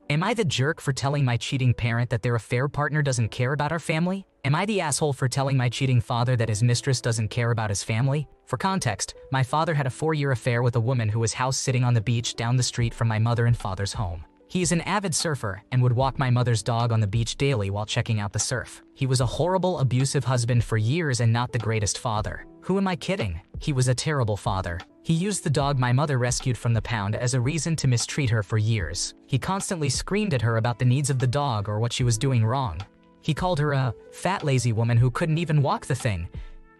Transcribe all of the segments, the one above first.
Am I the jerk for telling my cheating parent that their affair partner doesn't care about our family? Am I the asshole for telling my cheating father that his mistress doesn't care about his family? For context, my father had a 4-year affair with a woman who was house sitting on the beach down the street from my mother and father's home. He is an avid surfer and would walk my mother's dog on the beach daily while checking out the surf. He was a horrible, abusive husband for years and not the greatest father. Who am I kidding? He was a terrible father. He used the dog my mother rescued from the pound as a reason to mistreat her for years. He constantly screamed at her about the needs of the dog or what she was doing wrong. He called her a fat, lazy woman who couldn't even walk the thing.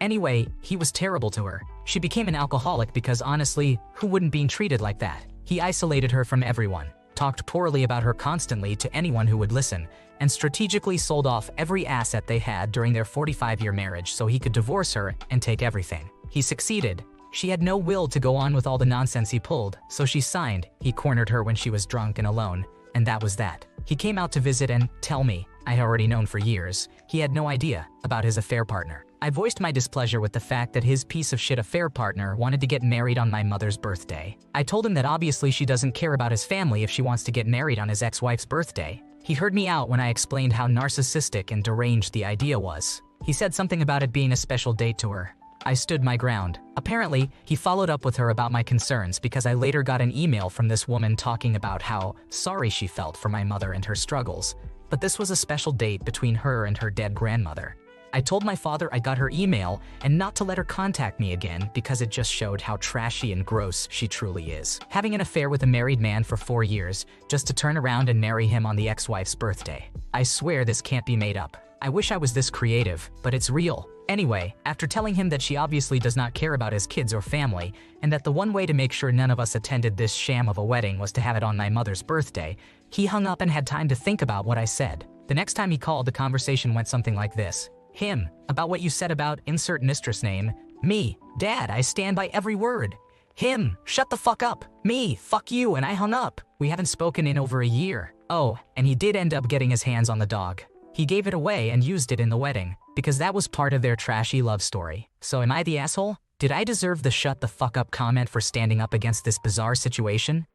Anyway, he was terrible to her. She became an alcoholic because honestly, who wouldn't be treated like that? He isolated her from everyone, talked poorly about her constantly to anyone who would listen, and strategically sold off every asset they had during their 45-year marriage so he could divorce her and take everything. He succeeded. She had no will to go on with all the nonsense he pulled, so she signed. He cornered her when she was drunk and alone, and that was that. He came out to visit and tell me, I had already known for years, he had no idea about his affair partner. I voiced my displeasure with the fact that his piece of shit affair partner wanted to get married on my mother's birthday. I told him that obviously she doesn't care about his family if she wants to get married on his ex-wife's birthday. He heard me out when I explained how narcissistic and deranged the idea was. He said something about it being a special date to her. I stood my ground. Apparently, he followed up with her about my concerns because I later got an email from this woman talking about how sorry she felt for my mother and her struggles. But this was a special date between her and her dead grandmother. I told my father I got her email and not to let her contact me again because it just showed how trashy and gross she truly is. Having an affair with a married man for 4 years just to turn around and marry him on the ex-wife's birthday. I swear this can't be made up. I wish I was this creative, but it's real. Anyway, after telling him that she obviously does not care about his kids or family, and that the one way to make sure none of us attended this sham of a wedding was to have it on my mother's birthday, he hung up and had time to think about what I said. The next time he called, the conversation went something like this. Him, about what you said about insert mistress name. Me, Dad, I stand by every word. Him, shut the fuck up. Me, fuck you, and I hung up. We haven't spoken in over a year. Oh, and he did end up getting his hands on the dog. He gave it away and used it in the wedding, because that was part of their trashy love story. So am I the asshole? Did I deserve the shut the fuck up comment for standing up against this bizarre situation?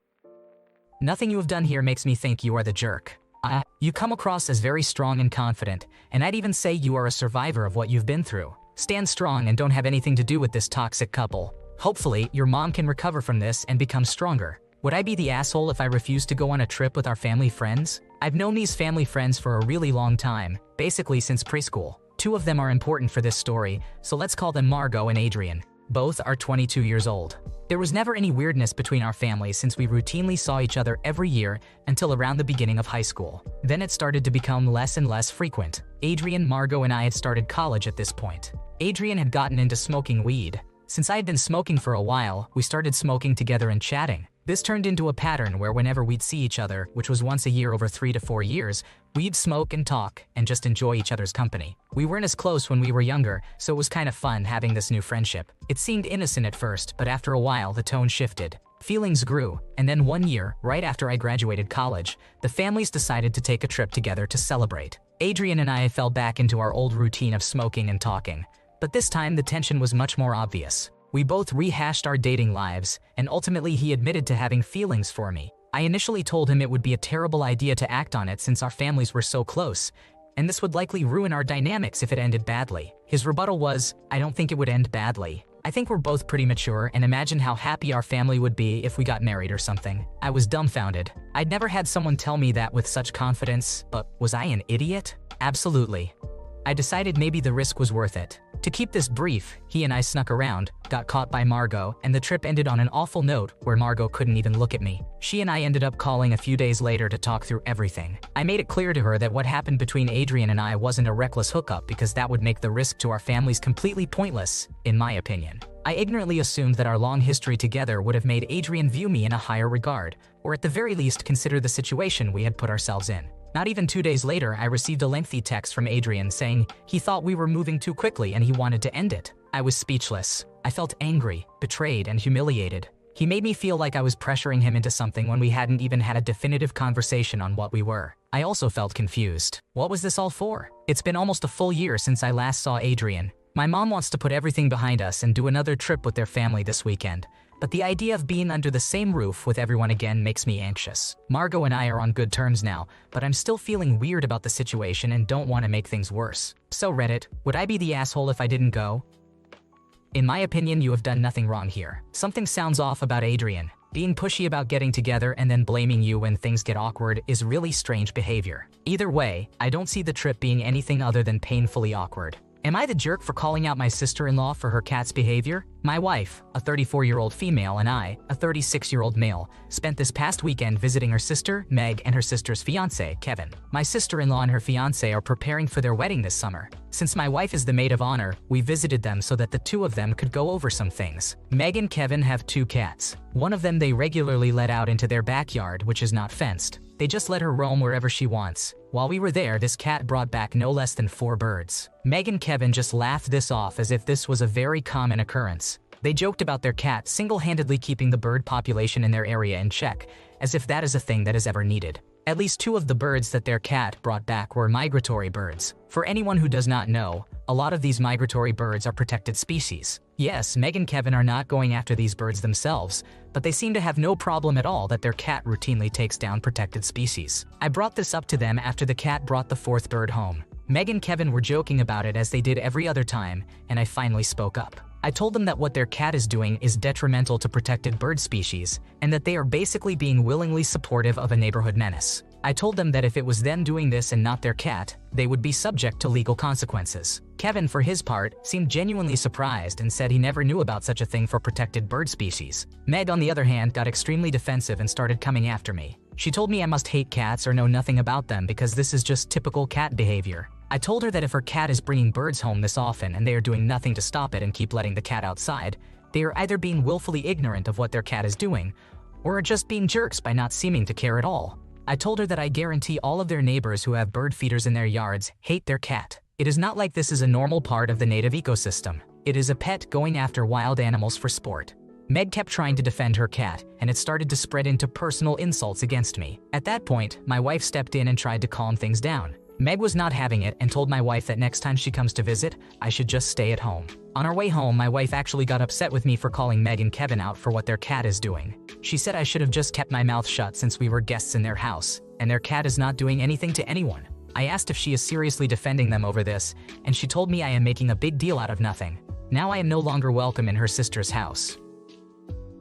Nothing you have done here makes me think you are the jerk. You come across as very strong and confident, and I'd even say you are a survivor of what you've been through. Stand strong and don't have anything to do with this toxic couple. Hopefully, your mom can recover from this and become stronger. Would I be the asshole if I refused to go on a trip with our family friends? I've known these family friends for a really long time, basically since preschool. 2 of them are important for this story, so let's call them Margot and Adrian. Both are 22 years old. There was never any weirdness between our families since we routinely saw each other every year until around the beginning of high school. Then it started to become less and less frequent. Adrian, Margot, and I had started college at this point. Adrian had gotten into smoking weed. Since I had been smoking for a while, we started smoking together and chatting. This turned into a pattern where whenever we'd see each other, which was once a year over 3 to 4 years, we'd smoke and talk and just enjoy each other's company. We weren't as close when we were younger, so it was kind of fun having this new friendship. It seemed innocent at first, but after a while the tone shifted. Feelings grew, and then one year, right after I graduated college, the families decided to take a trip together to celebrate. Adrian and I fell back into our old routine of smoking and talking, but this time the tension was much more obvious. We both rehashed our dating lives, and ultimately he admitted to having feelings for me. I initially told him it would be a terrible idea to act on it since our families were so close, and this would likely ruin our dynamics if it ended badly. His rebuttal was, I don't think it would end badly. I think we're both pretty mature and imagine how happy our family would be if we got married or something. I was dumbfounded. I'd never had someone tell me that with such confidence, but was I an idiot? Absolutely. I decided maybe the risk was worth it. To keep this brief, he and I snuck around, got caught by Margot, and the trip ended on an awful note where Margot couldn't even look at me. She and I ended up calling a few days later to talk through everything. I made it clear to her that what happened between Adrian and I wasn't a reckless hookup because that would make the risk to our families completely pointless, in my opinion. I ignorantly assumed that our long history together would have made Adrian view me in a higher regard, or at the very least consider the situation we had put ourselves in. Not even 2 days later, I received a lengthy text from Adrian saying he thought we were moving too quickly and he wanted to end it. I was speechless. I felt angry, betrayed, and humiliated. He made me feel like I was pressuring him into something when we hadn't even had a definitive conversation on what we were. I also felt confused. What was this all for? It's been almost a full year since I last saw Adrian. My mom wants to put everything behind us and do another trip with their family this weekend. but the idea of being under the same roof with everyone again makes me anxious. Margot and I are on good terms now, but I'm still feeling weird about the situation and don't want to make things worse. So Reddit, would I be the asshole if I didn't go? In my opinion, you have done nothing wrong here. Something sounds off about Adrian. Being pushy about getting together and then blaming you when things get awkward is really strange behavior. Either way, I don't see the trip being anything other than painfully awkward. Am I the jerk for calling out my sister-in-law for her cat's behavior? My wife, a 34-year-old female, and I, a 36-year-old male, spent this past weekend visiting her sister, Meg, and her sister's fiancé, Kevin. My sister-in-law and her fiancé are preparing for their wedding this summer. Since my wife is the maid of honor, we visited them so that the two of them could go over some things. Meg and Kevin have 2 cats. One of them they regularly let out into their backyard, which is not fenced. They just let her roam wherever she wants. While we were there, this cat brought back no less than 4 birds. Meg and Kevin just laughed this off as if this was a very common occurrence. They joked about their cat single-handedly keeping the bird population in their area in check, as if that is a thing that is ever needed. At least 2 of the birds that their cat brought back were migratory birds. For anyone who does not know, a lot of these migratory birds are protected species. Yes, Meg and Kevin are not going after these birds themselves, but they seem to have no problem at all that their cat routinely takes down protected species. I brought this up to them after the cat brought the 4th bird home. Meg and Kevin were joking about it as they did every other time, and I finally spoke up. I told them that what their cat is doing is detrimental to protected bird species, and that they are basically being willingly supportive of a neighborhood menace. I told them that if it was them doing this and not their cat, they would be subject to legal consequences. Kevin, for his part, seemed genuinely surprised and said he never knew about such a thing for protected bird species. Meg, on the other hand, got extremely defensive and started coming after me. She told me I must hate cats or know nothing about them because this is just typical cat behavior. I told her that if her cat is bringing birds home this often and they are doing nothing to stop it and keep letting the cat outside, they are either being willfully ignorant of what their cat is doing, or are just being jerks by not seeming to care at all. I told her that I guarantee all of their neighbors who have bird feeders in their yards hate their cat. It is not like this is a normal part of the native ecosystem. It is a pet going after wild animals for sport. Meg kept trying to defend her cat, and it started to spread into personal insults against me. At that point, my wife stepped in and tried to calm things down. Meg was not having it and told my wife that next time she comes to visit, I should just stay at home. On our way home, my wife actually got upset with me for calling Meg and Kevin out for what their cat is doing. She said I should have just kept my mouth shut since we were guests in their house, and their cat is not doing anything to anyone. I asked if she is seriously defending them over this, and she told me I am making a big deal out of nothing. Now I am no longer welcome in her sister's house.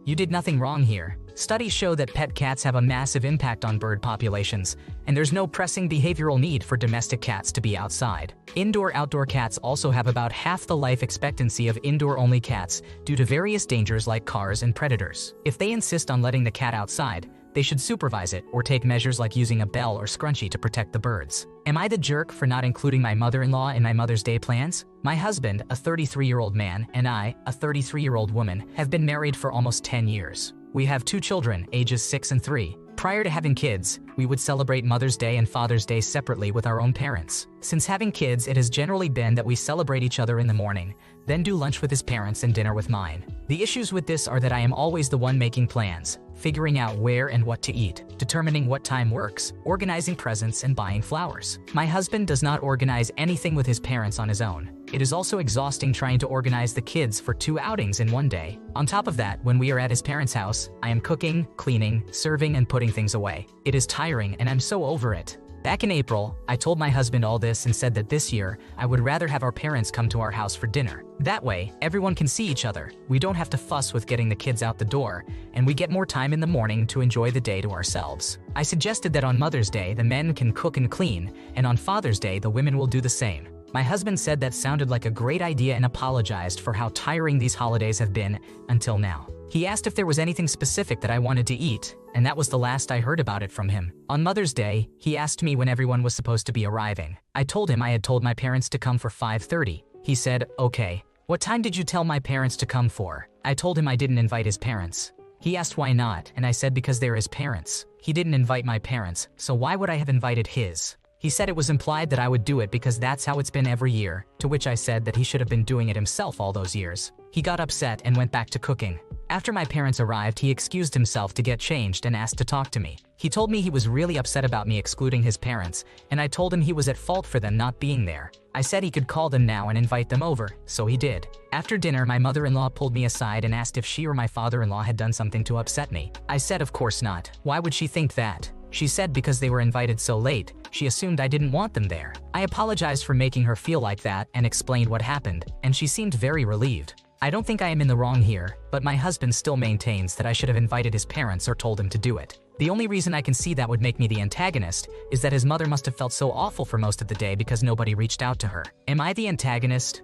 You did nothing wrong here. Studies show that pet cats have a massive impact on bird populations, and there's no pressing behavioral need for domestic cats to be outside. Indoor-outdoor cats also have about half the life expectancy of indoor-only cats due to various dangers like cars and predators. If they insist on letting the cat outside, they should supervise it or take measures like using a bell or scrunchie to protect the birds. Am I the jerk for not including my mother-in-law in my Mother's Day plans? My husband, a 33-year-old man, and I, a 33-year-old woman, have been married for almost 10 years. We have 2 children, ages 6 and 3. Prior to having kids, we would celebrate Mother's Day and Father's Day separately with our own parents. Since having kids, it has generally been that we celebrate each other in the morning, then do lunch with his parents and dinner with mine. The issues with this are that I am always the one making plans, figuring out where and what to eat, determining what time works, organizing presents, and buying flowers. My husband does not organize anything with his parents on his own. It is also exhausting trying to organize the kids for 2 outings in one day. On top of that, when we are at his parents' house, I am cooking, cleaning, serving, and putting things away. It is tiring, and I'm so over it. Back in April, I told my husband all this and said that this year, I would rather have our parents come to our house for dinner. That way, everyone can see each other, we don't have to fuss with getting the kids out the door, and we get more time in the morning to enjoy the day to ourselves. I suggested that on Mother's Day, the men can cook and clean, and on Father's Day, the women will do the same. My husband said that sounded like a great idea and apologized for how tiring these holidays have been until now. He asked if there was anything specific that I wanted to eat, and that was the last I heard about it from him. On Mother's Day, he asked me when everyone was supposed to be arriving. I told him I had told my parents to come for 5:30. He said, "Okay. What time did you tell my parents to come for?" I told him I didn't invite his parents. He asked why not, and I said because they're his parents. He didn't invite my parents, so why would I have invited his? He said it was implied that I would do it because that's how it's been every year, to which I said that he should have been doing it himself all those years. He got upset and went back to cooking. After my parents arrived, he excused himself to get changed and asked to talk to me. He told me he was really upset about me excluding his parents, and I told him he was at fault for them not being there. I said he could call them now and invite them over, so he did. After dinner, my mother-in-law pulled me aside and asked if she or my father-in-law had done something to upset me. I said of course not. Why would she think that? She said because they were invited so late, she assumed I didn't want them there. I apologized for making her feel like that and explained what happened, and she seemed very relieved. I don't think I am in the wrong here, but my husband still maintains that I should have invited his parents or told him to do it. The only reason I can see that would make me the antagonist is that his mother must have felt so awful for most of the day because nobody reached out to her. Am I the antagonist?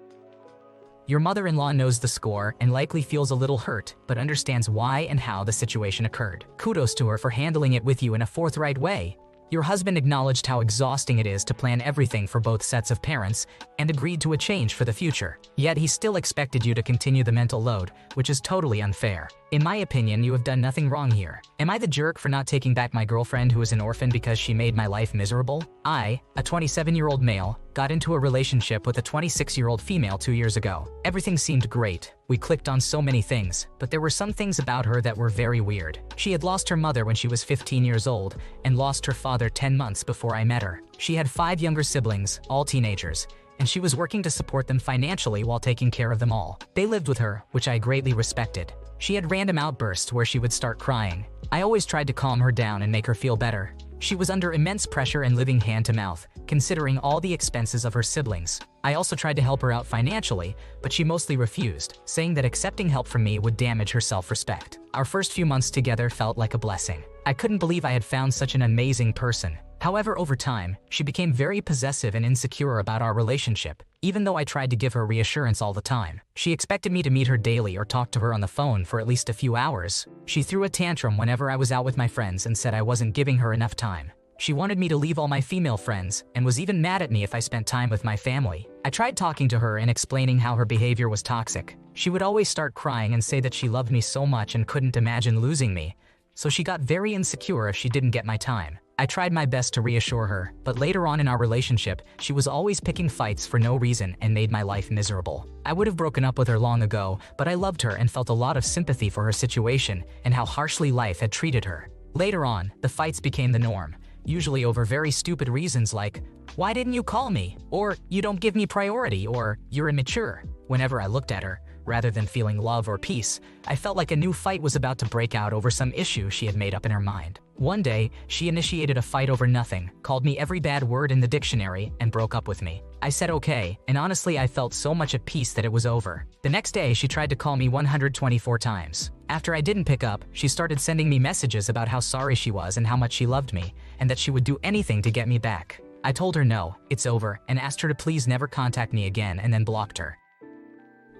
Your mother-in-law knows the score and likely feels a little hurt, but understands why and how the situation occurred. Kudos to her for handling it with you in a forthright way. Your husband acknowledged how exhausting it is to plan everything for both sets of parents and agreed to a change for the future. Yet he still expected you to continue the mental load, which is totally unfair. In my opinion, you have done nothing wrong here. Am I the jerk for not taking back my girlfriend who is an orphan because she made my life miserable? I, a 27-year-old male, got into a relationship with a 26-year-old female 2 years ago. Everything seemed great. We clicked on so many things, but there were some things about her that were very weird. She had lost her mother when she was 15 years old and lost her father 10 months before I met her. She had 5 younger siblings, all teenagers, and she was working to support them financially while taking care of them all. They lived with her, which I greatly respected. She had random outbursts where she would start crying. I always tried to calm her down and make her feel better. She was under immense pressure and living hand to mouth, considering all the expenses of her siblings. I also tried to help her out financially, but she mostly refused, saying that accepting help from me would damage her self-respect. Our first few months together felt like a blessing. I couldn't believe I had found such an amazing person. However, over time, she became very possessive and insecure about our relationship, even though I tried to give her reassurance all the time. She expected me to meet her daily or talk to her on the phone for at least a few hours. She threw a tantrum whenever I was out with my friends and said I wasn't giving her enough time. She wanted me to leave all my female friends and was even mad at me if I spent time with my family. I tried talking to her and explaining how her behavior was toxic. She would always start crying and say that she loved me so much and couldn't imagine losing me, so she got very insecure if she didn't get my time. I tried my best to reassure her, but later on in our relationship, she was always picking fights for no reason and made my life miserable. I would have broken up with her long ago, but I loved her and felt a lot of sympathy for her situation and how harshly life had treated her. Later on, the fights became the norm, usually over very stupid reasons like, "Why didn't you call me?" or "You don't give me priority," or "You're immature." Whenever I looked at her, rather than feeling love or peace, I felt like a new fight was about to break out over some issue she had made up in her mind. One day, she initiated a fight over nothing, called me every bad word in the dictionary, and broke up with me. I said okay, and honestly I felt so much at peace that it was over. The next day, she tried to call me 124 times. After I didn't pick up, she started sending me messages about how sorry she was and how much she loved me, and that she would do anything to get me back. I told her no, it's over, and asked her to please never contact me again, and then blocked her.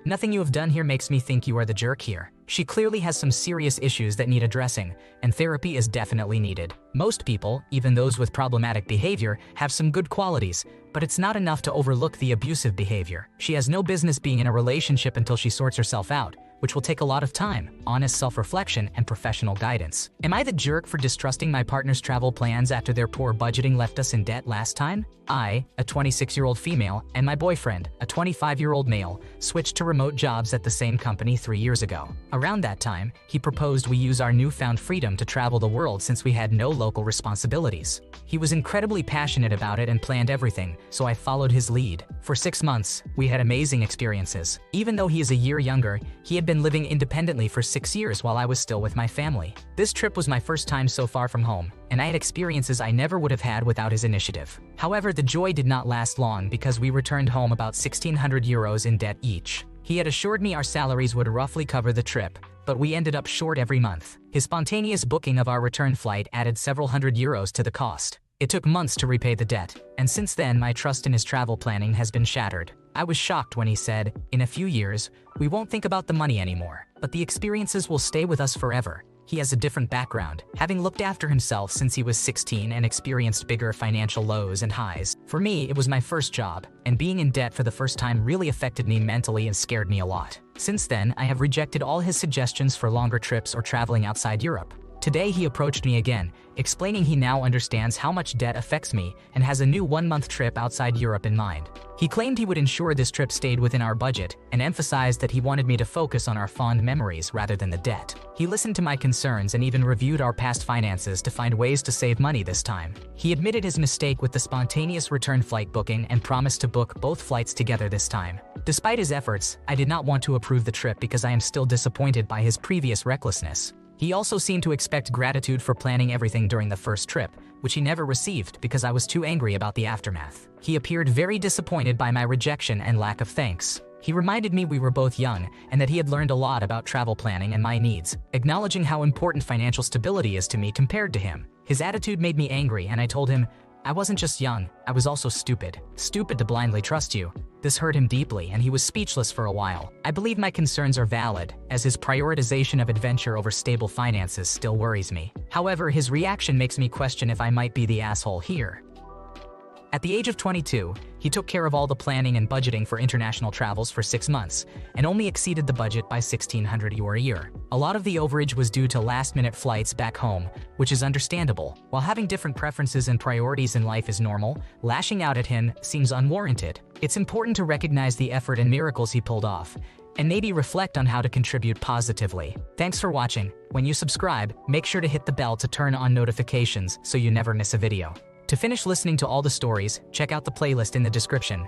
Nothing you have done here makes me think you are the jerk here. She clearly has some serious issues that need addressing, and therapy is definitely needed. Most people, even those with problematic behavior, have some good qualities, but it's not enough to overlook the abusive behavior. She has no business being in a relationship until she sorts herself out, which will take a lot of time, honest self-reflection, and professional guidance. Am I the jerk for distrusting my partner's travel plans after their poor budgeting left us in debt last time? I, a 26-year-old female, and my boyfriend, a 25-year-old male, switched to remote jobs at the same company 3 years ago. Around that time, he proposed we use our newfound freedom to travel the world since we had no local responsibilities. He was incredibly passionate about it and planned everything, so I followed his lead. For 6 months, we had amazing experiences. Even though he is a year younger, he had been living independently for 6 years while I was still with my family. This trip was my first time so far from home, and I had experiences I never would have had without his initiative. However, the joy did not last long because we returned home about 1,600 euros in debt each. He had assured me our salaries would roughly cover the trip, but we ended up short every month. His spontaneous booking of our return flight added several hundred euros to the cost. It took months to repay the debt, and since then my trust in his travel planning has been shattered. I was shocked when he said, "In a few years, we won't think about the money anymore, but the experiences will stay with us forever." He has a different background, having looked after himself since he was 16 and experienced bigger financial lows and highs. For me, it was my first job, and being in debt for the first time really affected me mentally and scared me a lot. Since then, I have rejected all his suggestions for longer trips or traveling outside Europe. Today he approached me again, explaining he now understands how much debt affects me and has a new one-month trip outside Europe in mind. He claimed he would ensure this trip stayed within our budget and emphasized that he wanted me to focus on our fond memories rather than the debt. He listened to my concerns and even reviewed our past finances to find ways to save money this time. He admitted his mistake with the spontaneous return flight booking and promised to book both flights together this time. Despite his efforts, I did not want to approve the trip because I am still disappointed by his previous recklessness. He also seemed to expect gratitude for planning everything during the first trip, which he never received because I was too angry about the aftermath. He appeared very disappointed by my rejection and lack of thanks. He reminded me we were both young and that he had learned a lot about travel planning and my needs, acknowledging how important financial stability is to me compared to him. His attitude made me angry and I told him, I wasn't just young, I was also stupid. Stupid to blindly trust you. This hurt him deeply and he was speechless for a while. I believe my concerns are valid, as his prioritization of adventure over stable finances still worries me. However, his reaction makes me question if I might be the asshole here. At the age of 22, he took care of all the planning and budgeting for international travels for 6 months, and only exceeded the budget by €1,600 a year. A lot of the overage was due to last-minute flights back home, which is understandable. While having different preferences and priorities in life is normal, lashing out at him seems unwarranted. It's important to recognize the effort and miracles he pulled off, and maybe reflect on how to contribute positively. Thanks for watching. When you subscribe, make sure to hit the bell to turn on notifications so you never miss a video. To finish listening to all the stories, check out the playlist in the description.